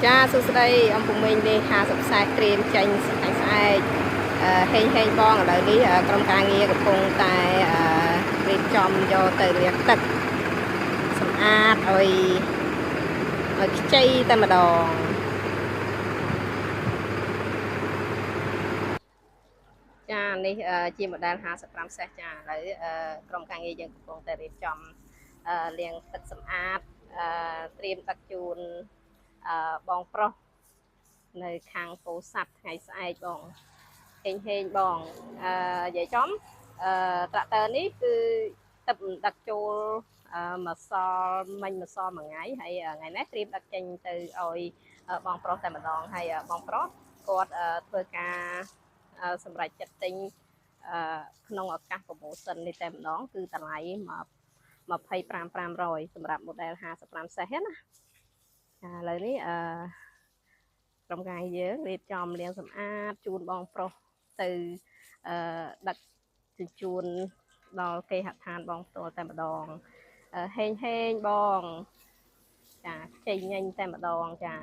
Cha sơ đây ông cùng mình đi hà sập sai stream tranh ảnh sai hên bong ở đây đi trong ca nghe của cùng tại bên trong cho từ liệt tật sầm át rồi chay tay mà đòn cha đi chia một đàn hà sập làm xe cha lấy trong ca nghe dân cùng tại bên trong liền tật sầm át stream tật chun bong pro នៅខាងពោធិ៍សាត់ថ្ងៃស្អែកបងហេងបងនិយាយចំត្រាក់ទ័រនេះគឺទឹកដឹកចូលម្សល់មិញម្សល់មួយថ្ងៃហើយថ្ងៃនេះត្រៀមដឹកចេញទៅឲ្យបងប្រុសតែម្ដងហើយបងប្រុសគាត់ធ្វើការសម្រាប់ចិត្តទិញក្នុងឱកាស promotion នេះតែម្ដងគឺតម្លៃ25,500សម្រាប់ model 55 សេះណាឥឡូវនេះក្រុមការយើងរៀបចំលាងសម្អាតជូនបងប្រុសទៅដឹកជញ្ជូនដល់គេហដ្ឋានបងផ្ទាល់តែម្ដងហេងបងចាចេញញញតែម្ដងចា